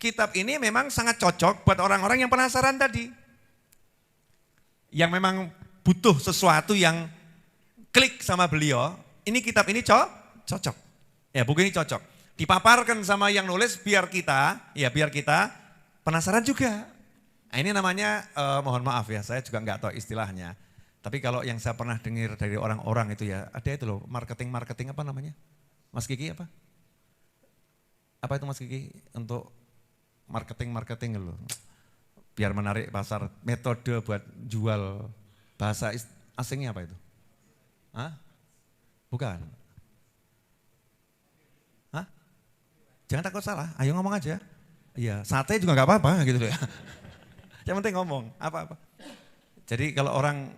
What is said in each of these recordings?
kitab ini memang sangat cocok buat orang-orang yang penasaran tadi. Yang memang butuh sesuatu yang klik sama beliau, ini kitab ini cocok. Ya, buku ini cocok. Dipaparkan sama yang nulis biar kita penasaran juga. Nah, ini namanya, mohon maaf ya, saya juga nggak tahu istilahnya. Tapi kalau yang saya pernah dengar dari orang-orang itu ya, ada itu loh, marketing apa namanya? Mas Kiki apa? Apa itu Mas Kiki? Untuk marketing loh. Biar menarik pasar, metode buat jual bahasa asingnya apa itu? Hah? Bukan. Hah? Jangan takut salah, ayo ngomong aja. Iya, sate juga nggak apa-apa gitu ya. Yang penting ngomong, apa-apa. Jadi kalau orang,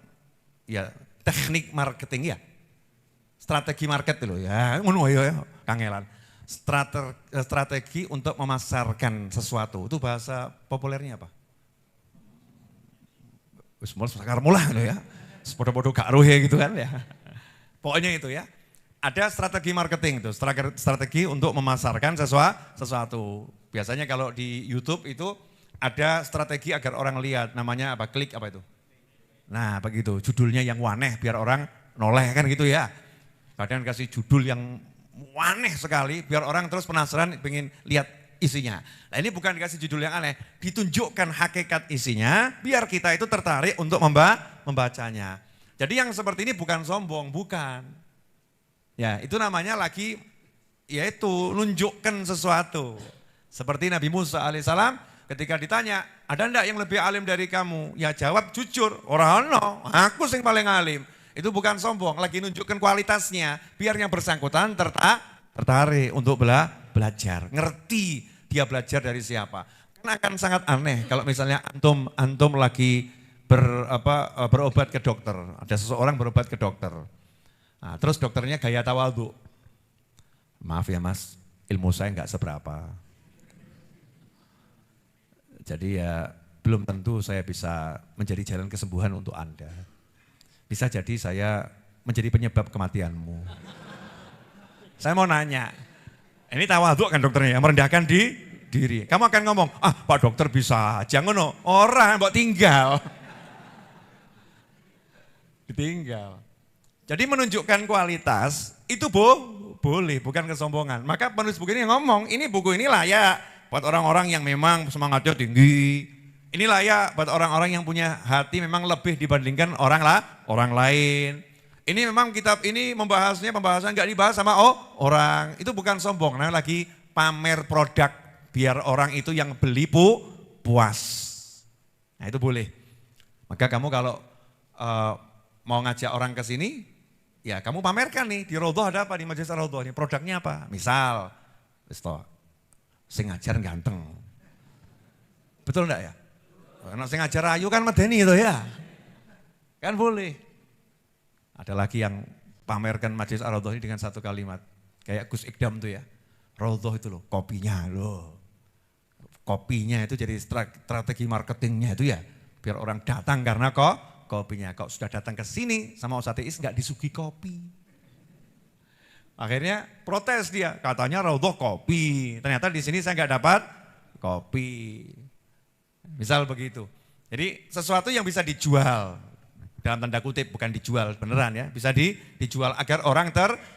ya teknik marketing ya, strategi market loh ya, ngono ya, kangelan. Strategi untuk memasarkan sesuatu, itu bahasa populernya apa? Semua sakar mulah gitu ya, sepodo-podo gak rohe gitu kan ya. Pokoknya itu ya, ada strategi marketing itu, strategi untuk memasarkan sesuatu. Biasanya kalau di YouTube itu ada strategi agar orang lihat, namanya apa, klik apa itu. Nah begitu, judulnya yang waneh biar orang noleh kan gitu ya. Kadang kasih judul yang waneh sekali biar orang terus penasaran pengen lihat isinya. Nah ini bukan dikasih judul yang aneh, ditunjukkan hakikat isinya biar kita itu tertarik untuk membacanya. Jadi yang seperti ini bukan sombong, bukan. Ya itu namanya lagi, yaitu nunjukkan sesuatu. Seperti Nabi Musa alaihissalam ketika ditanya, ada enggak yang lebih alim dari kamu? Ya jawab jujur, orang no, aku sing paling alim. Itu bukan sombong, lagi nunjukkan kualitasnya biar yang bersangkutan tertarik untuk belajar, ngerti dia belajar dari siapa. Karena akan sangat aneh kalau misalnya antum lagi berobat ke dokter, ada seseorang berobat ke dokter. Nah, terus dokternya gaya tawadhu. Maaf ya Mas, ilmu saya enggak seberapa. Jadi ya belum tentu saya bisa menjadi jalan kesembuhan untuk Anda. Bisa jadi saya menjadi penyebab kematianmu. Saya mau nanya, ini tawadhu kan dokternya, yang merendahkan diri. Kamu akan ngomong, Pak dokter bisa aja ngono. Orang mbok tinggal. Ditinggal. Jadi menunjukkan kualitas itu boleh, bukan kesombongan. Maka penulis buku ini ngomong, ini buku ini layak buat orang-orang yang memang semangatnya tinggi. Ini layak buat orang-orang yang punya hati memang lebih dibandingkan orang lain. Ini memang kitab ini pembahasan nggak dibahas sama orang. Itu bukan sombong, nah lagi pamer produk biar orang itu yang beli puas. Nah itu boleh. Maka kamu kalau mau ngajak orang ke sini, ya kamu pamerkan nih di Raudhah ada apa, di Majelis Raudhah ini produknya apa. Misal, sing ngajar ganteng. Betul enggak ya? Karena sing ngajar ayu kan medeni itu ya. Kan boleh. Ada lagi yang pamerkan Majelis Raudhah ini dengan satu kalimat. Kayak Gus Ikdam tuh ya. Raudhah itu loh, kopinya loh. Kopinya itu jadi strategi marketingnya itu ya. Biar orang datang karena kopinya. Kok sudah datang ke sini sama Ustadz Iis nggak disuguhi kopi. Akhirnya protes dia, katanya Raudhah kopi. Ternyata di sini saya nggak dapat kopi. Misal begitu. Jadi sesuatu yang bisa dijual, dalam tanda kutip bukan dijual beneran ya, bisa dijual agar orang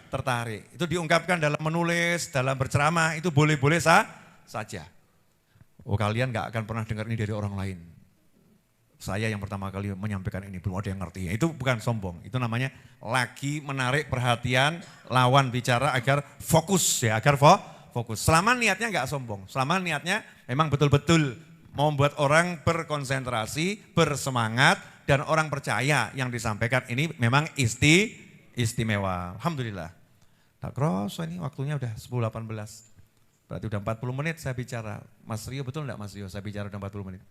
tertarik. Itu diungkapkan dalam menulis, dalam berceramah, itu boleh-boleh saja. Oh kalian nggak akan pernah dengar ini dari orang lain. Saya yang pertama kali menyampaikan ini, belum ada yang ngerti. Itu bukan sombong, itu namanya lagi menarik perhatian lawan bicara agar fokus ya, agar fokus. Selama niatnya nggak sombong, selama niatnya memang betul-betul mau membuat orang berkonsentrasi, bersemangat, dan orang percaya yang disampaikan ini memang istimewa. Alhamdulillah. Tak kerasa ini waktunya udah 10.18. Berarti udah 40 menit saya bicara. Mas Rio betul enggak Mas Rio saya bicara udah 40 menit?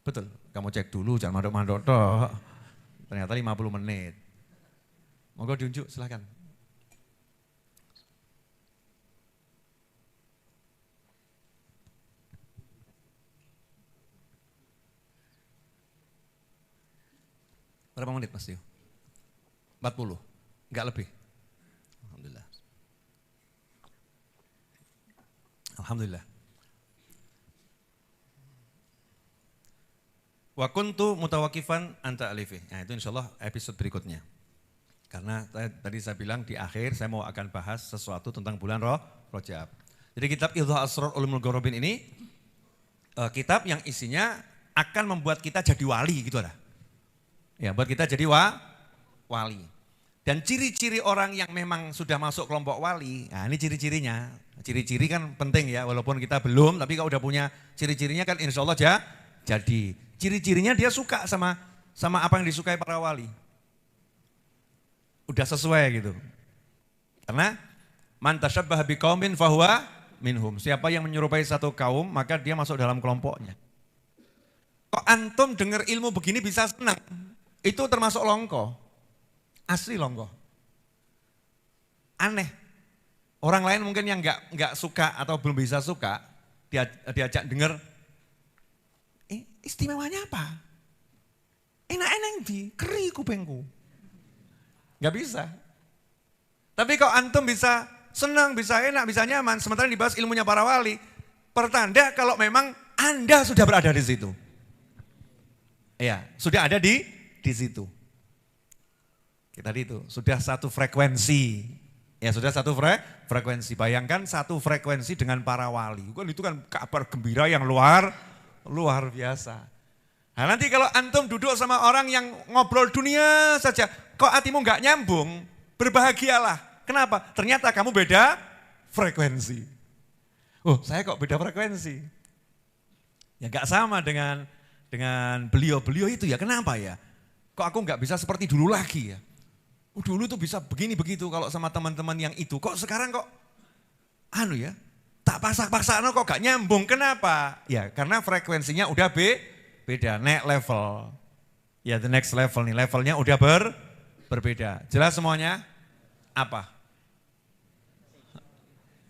Betul, kamu cek dulu jangan mandok-mandok toh. Ternyata 50 menit. Monggo diunjuk silakan. Berapa menit Mas Tio? 40, enggak lebih. Alhamdulillah. Alhamdulillah. Wa kuntu mutawakifan anta alifi. Nah itu insya Allah episode berikutnya. Karena tadi saya bilang di akhir saya mau akan bahas sesuatu tentang bulan Rajab. Jadi kitab Idhah Asrar Ulumul Ghorobin ini kitab yang isinya akan membuat kita jadi wali gitu lah. Ya, buat kita jadi wali. Dan ciri-ciri orang yang memang sudah masuk kelompok wali, nah ini ciri-cirinya. Ciri-ciri kan penting ya, walaupun kita belum, tapi kalau udah punya ciri-cirinya kan insya Allah jadi. Ciri-cirinya dia suka sama apa yang disukai para wali. Udah sesuai gitu. Karena man tasyabbaha biqaumin fahuwa minhum. Siapa yang menyerupai satu kaum, maka dia masuk dalam kelompoknya. Kok antum dengar ilmu begini bisa senang? Itu termasuk longko. Asli longko. Aneh. Orang lain mungkin yang enggak suka atau belum bisa suka, diajak dengar, istimewanya apa? Enak-enak di keri kupengku. Enggak bisa. Tapi kok antum bisa senang, bisa enak, bisa nyaman, sementara dibahas ilmunya para wali, pertanda kalau memang Anda sudah berada di situ. Ya, sudah ada di situ. Tadi itu, sudah satu frekuensi. Ya sudah satu frekuensi. Bayangkan satu frekuensi dengan para wali. Itu kan kabar gembira yang luar biasa. Nah nanti kalau antum duduk sama orang yang ngobrol dunia saja, kok hatimu nggak nyambung, berbahagialah. Kenapa? Ternyata kamu beda frekuensi. Oh saya kok beda frekuensi? Ya nggak sama dengan beliau itu ya, kenapa ya? Kok aku nggak bisa seperti dulu lagi ya? Dulu tuh bisa begini begitu kalau sama teman-teman yang itu. Kok sekarang kok ya? Tak paksa-paksa kok gak nyambung. Kenapa? Ya karena frekuensinya udah beda, naik level. Ya the next level nih, levelnya udah berbeda. Jelas semuanya? Apa?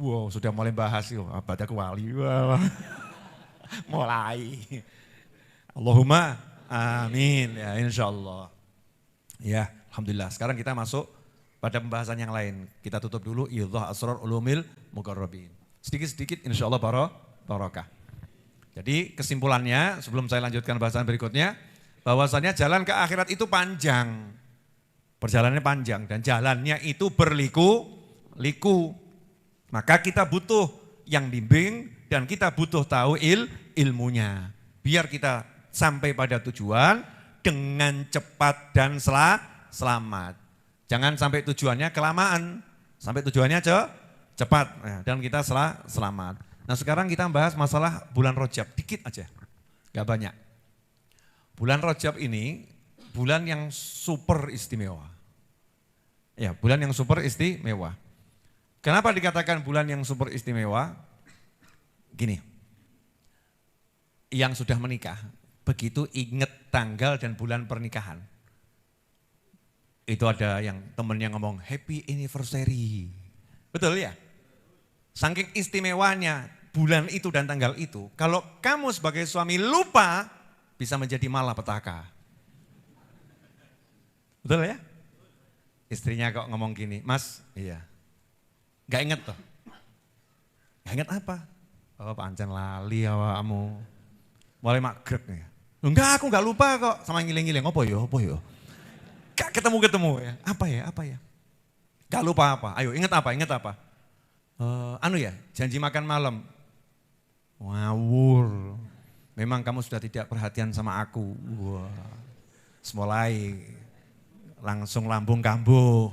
Wow, sudah mulai bahas yuk, abad aku wali. Wow. Mulai. Allahumma amin ya insyaallah. Ya. Alhamdulillah, sekarang kita masuk pada pembahasan yang lain. Kita tutup dulu Idhah Asrar Ulumil Muqarrabin. Sedikit-sedikit insya Allah barokah. Jadi kesimpulannya sebelum saya lanjutkan bahasan berikutnya, bahwasannya jalan ke akhirat itu panjang. Perjalanannya panjang dan jalannya itu berliku-liku. Maka kita butuh yang bimbing dan kita butuh tahu ilmunya. Biar kita sampai pada tujuan dengan cepat dan selamat. Jangan sampai tujuannya kelamaan, sampai tujuannya cepat dan kita selamat. Nah sekarang kita bahas masalah bulan Rajab, dikit aja, gak banyak. Bulan Rajab ini bulan yang super istimewa. Ya bulan yang super istimewa. Kenapa dikatakan bulan yang super istimewa? Gini, yang sudah menikah, begitu ingat tanggal dan bulan pernikahan, itu ada yang temennya ngomong happy anniversary. Betul ya? Saking istimewanya bulan itu dan tanggal itu, kalau kamu sebagai suami lupa, bisa menjadi malapetaka. Betul ya? Istrinya kok ngomong gini, Mas, iya. Gak inget toh? Gak inget apa? Oh pancen lali awakmu. Mulai magrek nih. Enggak, aku gak lupa kok. Sama ngiling-ngiling, apa ya? Gak ketemu ya. Apa ya? Gak lupa apa? Ayo ingat apa? Janji makan malam. Ngawur. Memang kamu sudah tidak perhatian sama aku. Wah. Mulai langsung lambung kambuh.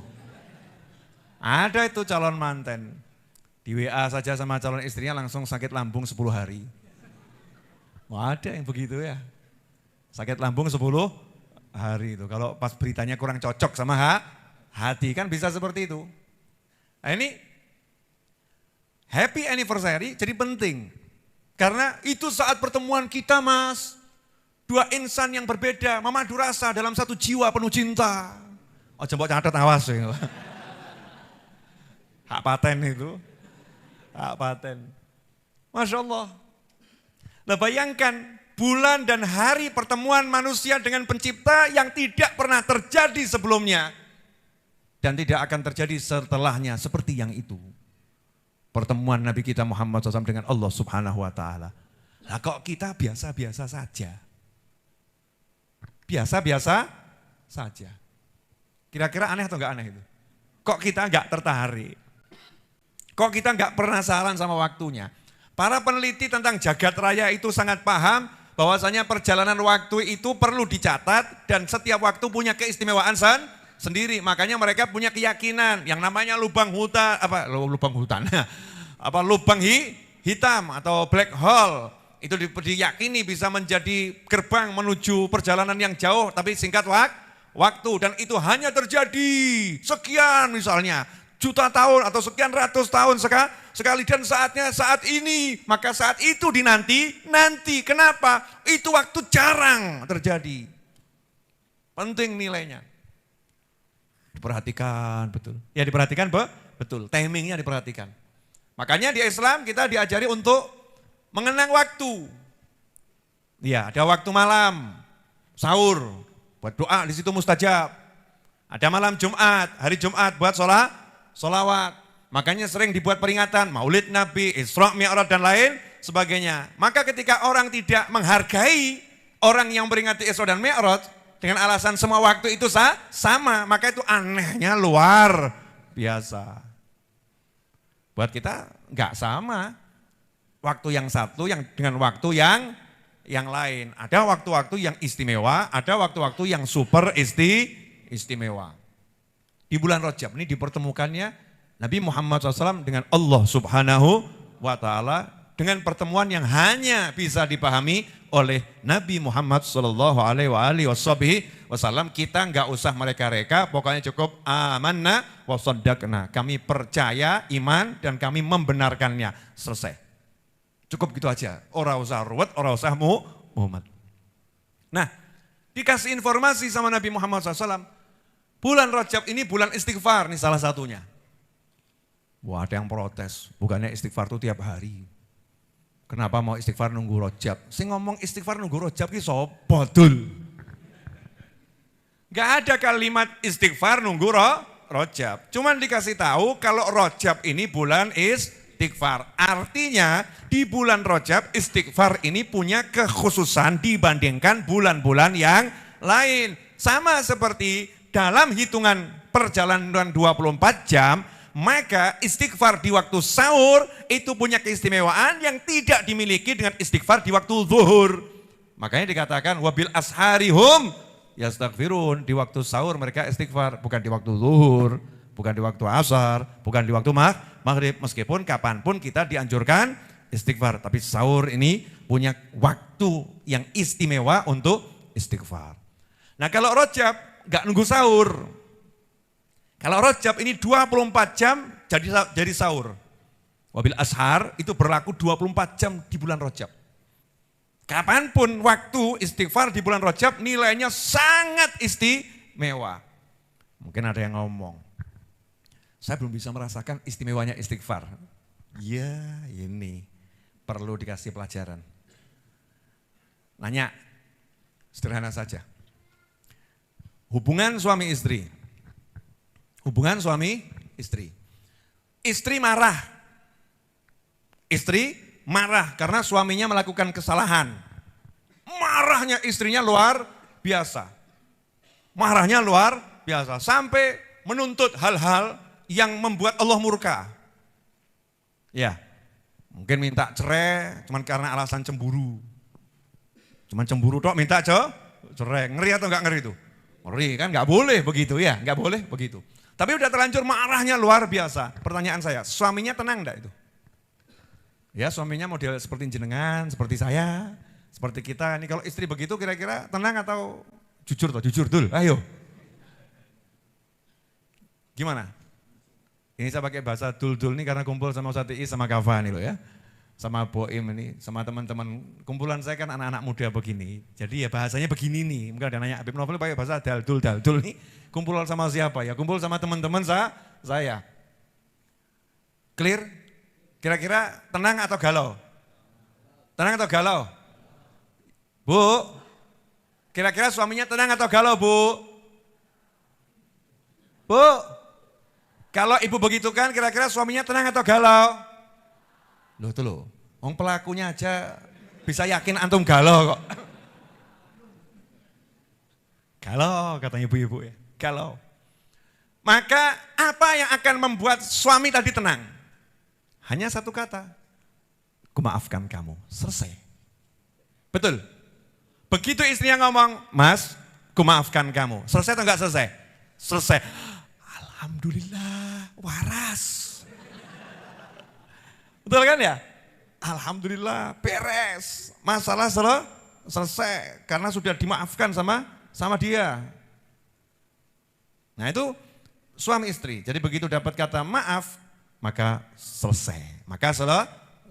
Ada itu calon manten. Di WA saja sama calon istrinya langsung sakit lambung 10 hari. Wah, ada yang begitu ya. Sakit lambung 10 hari itu. Kalau pas beritanya kurang cocok sama hati kan bisa seperti itu. Nah ini happy anniversary jadi penting. Karena itu saat pertemuan kita Mas. Dua insan yang berbeda memadu rasa dalam satu jiwa penuh cinta. Oh jempol catat awas ya. Hak paten itu. Hak paten. Masya Allah. Nah bayangkan bulan dan hari pertemuan manusia dengan pencipta yang tidak pernah terjadi sebelumnya. Dan tidak akan terjadi setelahnya seperti yang itu. Pertemuan Nabi kita Muhammad SAW dengan Allah Subhanahu wa ta'ala. Nah kok kita biasa-biasa saja. biasa-biasa saja. Kira-kira aneh atau enggak aneh itu? Kok kita enggak tertarik? Kok kita enggak penasaran sama waktunya? Para peneliti tentang jagat raya itu sangat paham bahwasanya perjalanan waktu itu perlu dicatat dan setiap waktu punya keistimewaan sendiri. Makanya mereka punya keyakinan yang namanya lubang hitam atau black hole. Itu diyakini bisa menjadi gerbang menuju perjalanan yang jauh tapi singkat waktu. Dan itu hanya terjadi sekian misalnya juta tahun atau sekian ratus tahun sekali dan saatnya saat ini. Maka saat itu nanti. Kenapa? Itu waktu jarang terjadi. Penting nilainya. Diperhatikan betul. Ya diperhatikan betul. Timingnya diperhatikan. Makanya di Islam kita diajari untuk mengenang waktu. Ya, ada waktu malam, sahur, buat doa di situ mustajab. Ada malam Jumat, hari Jumat buat sholawat. Makanya sering dibuat peringatan, Maulid Nabi, Isra Mi'raj dan lain sebagainya. Maka ketika orang tidak menghargai orang yang memperingati Isra dan Mi'raj dengan alasan semua waktu itu sama, maka itu anehnya luar biasa. Buat kita enggak sama. Waktu yang satu yang dengan waktu yang lain. Ada waktu-waktu yang istimewa, ada waktu-waktu yang super istimewa. Di bulan Rajab ini dipertemukannya Nabi Muhammad SAW dengan Allah Subhanahu wa Ta'ala dengan pertemuan yang hanya bisa dipahami oleh Nabi Muhammad SAW. Kita enggak usah mereka-reka, pokoknya cukup amanna wa shaddaqna. Kami percaya, iman dan kami membenarkannya. Selesai. Cukup gitu aja, ora usah ruwet, ora usah mumet. Nah, dikasih informasi sama Nabi Muhammad SAW, bulan Rajab ini bulan istighfar, nih salah satunya. Wah, ada yang protes, bukannya istighfar itu tiap hari. Kenapa mau istighfar nunggu Rajab? Sing ngomong istighfar nunggu Rajab ki sapa dul? Gak ada kalimat istighfar nunggu Rajab. Cuman dikasih tahu kalau Rajab ini bulan istighfar. Artinya di bulan Rajab istighfar ini punya kekhususan dibandingkan bulan-bulan yang lain. Sama seperti dalam hitungan perjalanan 24 jam, maka istighfar di waktu sahur itu punya keistimewaan yang tidak dimiliki dengan istighfar di waktu zuhur. Makanya dikatakan wabil asharihum yastaghfirun, di waktu sahur mereka istighfar, bukan di waktu zuhur, bukan di waktu asar, bukan di waktu maghrib. Meskipun kapanpun kita dianjurkan istighfar, tapi sahur ini punya waktu yang istimewa untuk istighfar. Nah kalau Rajab gak nunggu sahur. Kalau Rajab ini 24 jam jadi sahur. Wabil ashar itu berlaku 24 jam di bulan Rajab. Kapanpun waktu istighfar di bulan Rajab nilainya sangat istimewa. Mungkin ada yang ngomong, saya belum bisa merasakan istimewanya istighfar. Ya ini perlu dikasih pelajaran. Nanya, sederhana saja. Hubungan suami istri. Hubungan suami istri. Istri marah. Istri marah karena suaminya melakukan kesalahan. Marahnya istrinya luar biasa. Marahnya luar biasa. Sampai menuntut hal-hal yang membuat Allah murka. Ya, mungkin minta cerai cuman karena alasan cemburu. Cuman cemburu tok minta cerai. Ngeri atau enggak ngeri itu? Ngeri kan, enggak boleh begitu ya, enggak boleh begitu. Tapi udah terlanjur marahnya luar biasa. Pertanyaan saya, suaminya tenang enggak itu? Ya suaminya model seperti jenengan, seperti saya, seperti kita. Ini kalau istri begitu kira-kira tenang atau jujur toh? Jujur dul, ayo. Gimana? Ini saya pakai bahasa dul-dul ini karena kumpul sama Ustaz Iis sama Kafa nih loh ya. Sama Boim ini, sama teman-teman. Kumpulan saya kan anak-anak muda begini. Jadi ya bahasanya begini nih. Mungkin ada nanya, Habib Novel pakai bahasa dal-dul nih. Kumpul sama siapa ya? Kumpul sama teman-teman saya. Clear? Kira-kira tenang atau galau? Tenang atau galau? Bu, kira-kira suaminya tenang atau galau bu? Bu, kalau ibu begitu kan kira-kira suaminya tenang atau galau? Loh tuh loh, orang pelakunya aja bisa yakin antum galau kok. Kalau katanya ibu-ibu ya, kalau. Maka apa yang akan membuat suami tadi tenang? Hanya satu kata, kumaafkan kamu, selesai. Betul? Begitu istrinya ngomong, Mas, kumaafkan kamu, selesai atau enggak selesai? Selesai. Alhamdulillah, waras. Betul kan ya? Alhamdulillah, beres. Masalah selesai, karena sudah dimaafkan sama dia. Nah itu suami istri, jadi begitu dapat kata maaf, maka selesai. Maka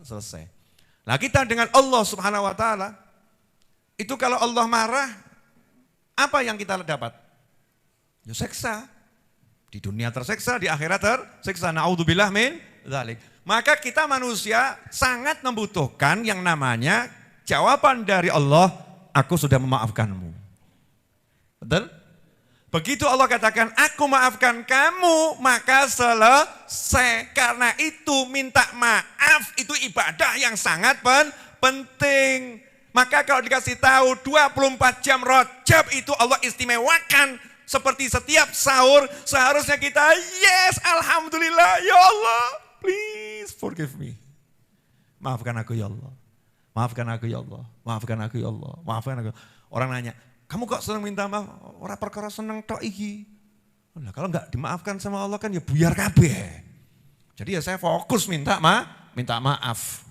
selesai. Nah kita dengan Allah Subhanahu wa ta'ala, itu kalau Allah marah, apa yang kita dapat? Ya seksa. Di dunia terseksa, di akhirat terseksa. Na'udzubillah min dzalik. Maka kita manusia sangat membutuhkan yang namanya jawaban dari Allah, aku sudah memaafkanmu. Betul? Begitu Allah katakan, aku maafkan kamu, maka selesai. Karena itu minta maaf, itu ibadah yang sangat penting. Maka kalau dikasih tahu 24 jam Rajab itu Allah istimewakan. Seperti setiap sahur, seharusnya kita, yes, alhamdulillah, ya Allah, please forgive me. Maafkan aku ya Allah, maafkan aku ya Allah, maafkan aku ya Allah, maafkan aku. Orang nanya, kamu kok senang minta maaf? Orang perkara senang tok iki. Nah, kalau enggak dimaafkan sama Allah kan ya buyar kabeh. Jadi ya saya fokus minta maaf.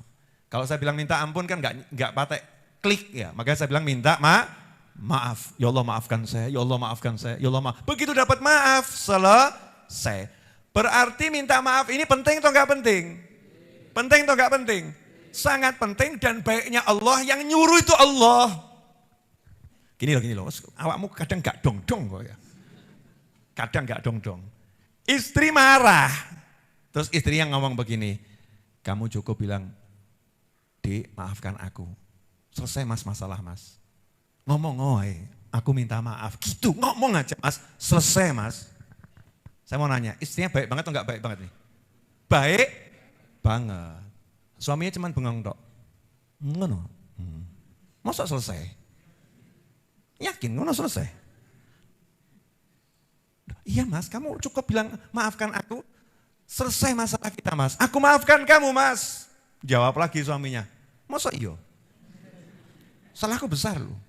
Kalau saya bilang minta ampun kan enggak patek klik ya. Makanya saya bilang minta maaf. Ya Allah maafkan saya, ya Allah maafkan saya, ya Allah maaf. Begitu dapat maaf, selesai. Berarti minta maaf ini penting atau enggak penting? Penting atau enggak penting? Sangat penting dan baiknya Allah yang nyuruh itu Allah. Gini loh, awakmu kadang gak dong-dong kok ya. Kadang gak dong-dong. Istri marah, terus istri yang ngomong begini, kamu cukup bilang, Dik maafkan aku, selesai mas masalah mas. Ngomong, aku minta maaf, gitu ngomong aja mas, selesai mas. Saya mau nanya, istrinya baik banget atau enggak baik banget nih? Baik banget. Suaminya cuma bengong tok. Ngono. Masa selesai? Yakin ngono selesai? Iya mas, kamu cukup bilang maafkan aku, selesai masalah kita mas. Aku maafkan kamu mas. Jawab lagi suaminya, masa iyo? Salahku besar loh.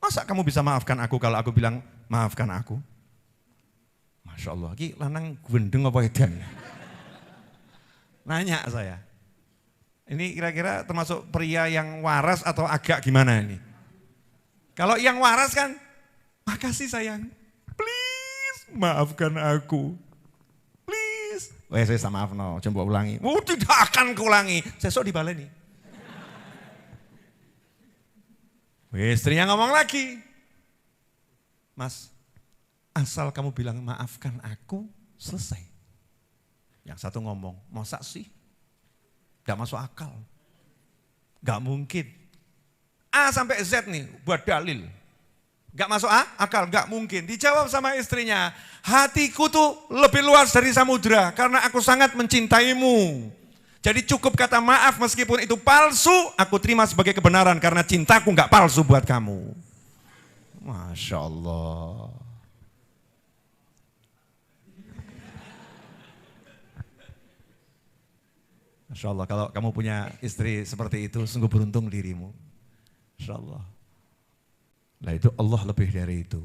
Masa kamu bisa maafkan aku kalau aku bilang maafkan aku? Masya Allah, ini lanang gendeng apa edan? Nanya saya. Ini kira-kira termasuk pria yang waras atau agak gimana ini? Kalau yang waras kan, makasih sayang, please maafkan aku, please. Saya maaf no, coba ulangi. Tidak akan kuulangi, sesok dibaleni. Istrinya ngomong lagi, mas, asal kamu bilang maafkan aku, selesai. Yang satu ngomong, masa sih? Gak masuk akal, gak mungkin. A sampai Z nih buat dalil. Gak masuk akal, gak mungkin. Dijawab sama istrinya, hatiku tuh lebih luas dari samudra karena aku sangat mencintaimu. Jadi cukup kata maaf meskipun itu palsu, aku terima sebagai kebenaran karena cintaku gak palsu buat kamu. Masya Allah. Masya Allah, kalau kamu punya istri seperti itu, sungguh beruntung dirimu. InsyaAllah. Nah itu Allah lebih dari itu.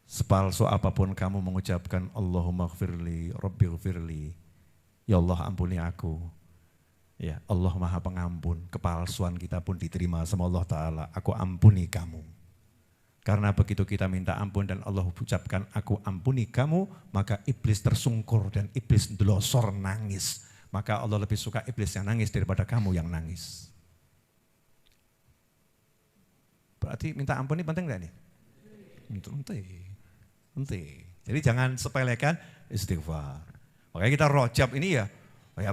Sepalsu apapun kamu mengucapkan Allahumma gfirli, Rabbi gfirli. Ya Allah ampuni aku. Ya Allah maha pengampun. Kepalsuan kita pun diterima sama Allah Ta'ala. Aku ampuni kamu. Karena begitu kita minta ampun dan Allah ucapkan aku ampuni kamu, maka iblis tersungkur dan iblis delosor nangis. Maka Allah lebih suka iblis yang nangis daripada kamu yang nangis. Berarti minta ampun ini penting gak nih? Penting. Jadi jangan sepelekan istighfar. Makanya kita Rajab ini ya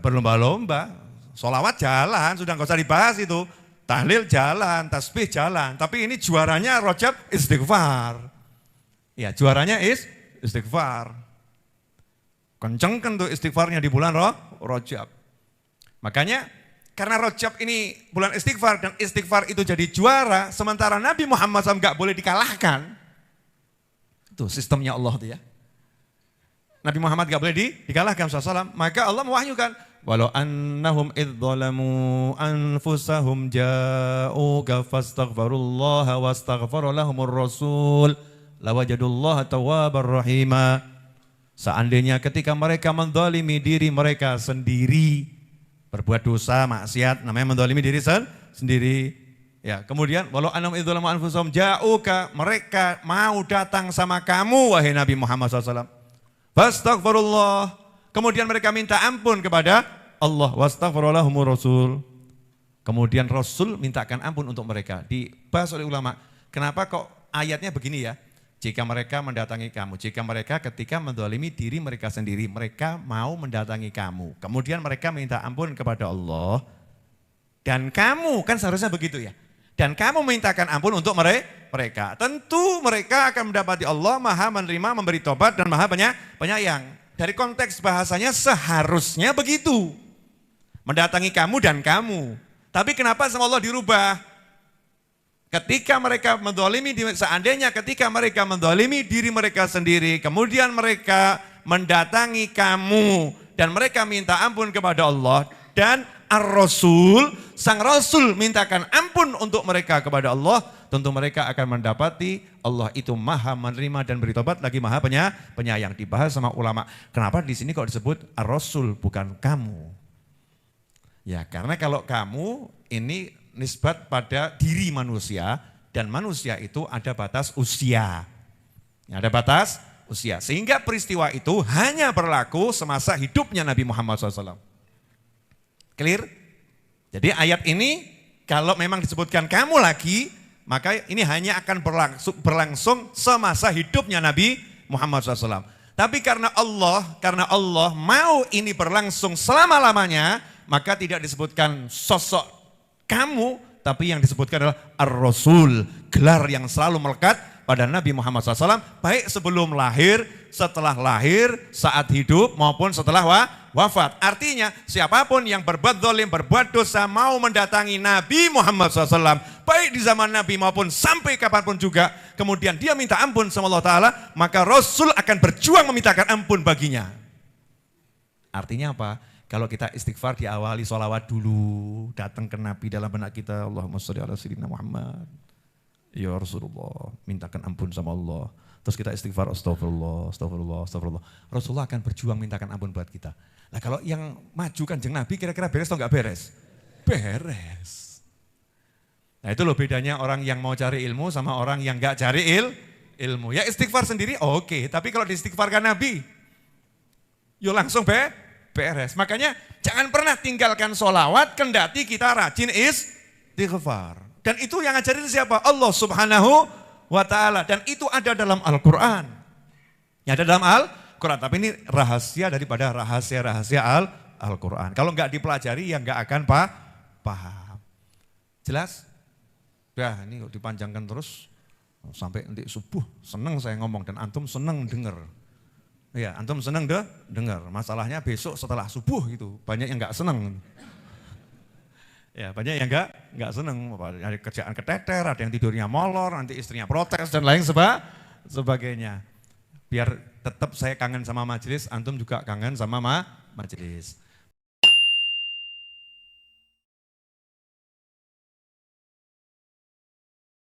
berlomba-lomba. Sholawat jalan, sudah gak usah dibahas itu. Tahlil jalan, tasbih jalan. Tapi ini juaranya Rajab istighfar. Ya juaranya istighfar. Kencengkan tuh istighfarnya di bulan Rajab. Makanya karena Rajab ini bulan istighfar dan istighfar itu jadi juara, sementara Nabi Muhammad SAW gak boleh dikalahkan. Tuh sistemnya Allah tuh ya. Nabi Muhammad gak boleh dikalahkan SAW. Maka Allah mewahyukan. Walau annahum idzalamu anfusahum ja'uka fastaghfarullaha wastaghfara lahumur rasul lawajadullaha tawwabar rahima. Seandainya ketika mereka menzalimi diri mereka sendiri, berbuat dosa, maksiat, namanya menzalimi diri sendiri. Ya, kemudian walau annahum idzalamu anfusahum ja'uka, mereka mau datang sama kamu wahai Nabi Muhammad SAW. Fastaghfirullah. Kemudian mereka minta ampun kepada Allah. Wastaghfirulahumur rasul. Kemudian Rasul mintakan ampun untuk mereka. Dibahas oleh ulama. Kenapa kok ayatnya begini ya? Jika mereka mendatangi kamu. Jika mereka ketika menzalimi diri mereka sendiri. Mereka mau mendatangi kamu. Kemudian mereka minta ampun kepada Allah. Dan kamu, kan seharusnya begitu ya. Dan kamu mintakan ampun untuk mereka. Tentu mereka akan mendapati Allah maha menerima, memberi tobat dan maha penyayang. Dari konteks bahasanya seharusnya begitu. Mendatangi kamu dan kamu. Tapi kenapa sama Allah dirubah? Ketika mereka menzalimi, seandainya ketika mereka menzalimi diri mereka sendiri, kemudian mereka mendatangi kamu dan mereka minta ampun kepada Allah dan Ar-Rasul, sang Rasul mintakan ampun untuk mereka kepada Allah, tentu mereka akan mendapati Allah itu maha menerima dan beri tobat lagi maha penyayang. Dibahas sama ulama, kenapa di sini kok disebut Ar-Rasul bukan kamu? Ya karena kalau kamu ini nisbat pada diri manusia dan manusia itu ada batas usia. Ada batas usia sehingga peristiwa itu hanya berlaku semasa hidupnya Nabi Muhammad SAW. Clear? Jadi ayat ini kalau memang disebutkan kamu lagi, maka ini hanya akan berlangsung semasa hidupnya Nabi Muhammad SAW. Tapi karena Allah mau ini berlangsung selama-lamanya, maka tidak disebutkan sosok kamu, tapi yang disebutkan adalah Ar-Rasul, gelar yang selalu melekat pada Nabi Muhammad SAW, baik sebelum lahir, setelah lahir, saat hidup maupun setelah wafat. Artinya siapapun yang berbuat zalim, berbuat dosa, mau mendatangi Nabi Muhammad SAW, baik di zaman Nabi maupun sampai kapanpun juga, kemudian dia minta ampun sama Allah Ta'ala, maka Rasul akan berjuang memintakan ampun baginya. Artinya apa? Kalau kita istighfar diawali sholawat dulu, datang ke Nabi dalam benak kita, Allahumma sholli ala sayyidina Muhammad. Ya Rasulullah, mintakan ampun sama Allah. Terus kita istighfar, astagfirullah, astagfirullah, astagfirullah. Rasulullah akan berjuang mintakan ampun buat kita. Nah kalau yang maju kanjeng Nabi kira-kira beres atau enggak beres? Beres. Nah itu loh bedanya orang yang mau cari ilmu sama orang yang enggak cari ilmu. Ya istighfar sendiri oke, tapi kalau diistighfarkan Nabi, yo langsung beres. Makanya jangan pernah tinggalkan sholawat kendati kita rajin istighfar. Dan itu yang ngajarin siapa? Allah Subhanahu wa Ta'ala. Dan itu ada dalam Al-Quran. Ya, ada dalam Al-Quran. Tapi ini rahasia daripada rahasia-rahasia Al-Quran. Kalau nggak dipelajari ya nggak akan paham. Jelas? Ya ini dipanjangkan terus. Sampai nanti subuh. Seneng saya ngomong dan antum seneng denger. Ya antum seneng dengar. Masalahnya besok setelah subuh gitu. Banyak yang nggak seneng. Ya banyak yang enggak seneng, ada kerjaan keteter, ada yang tidurnya molor, nanti istrinya protes dan lain sebagainya. Biar tetap saya kangen sama majelis, antum juga kangen sama majelis.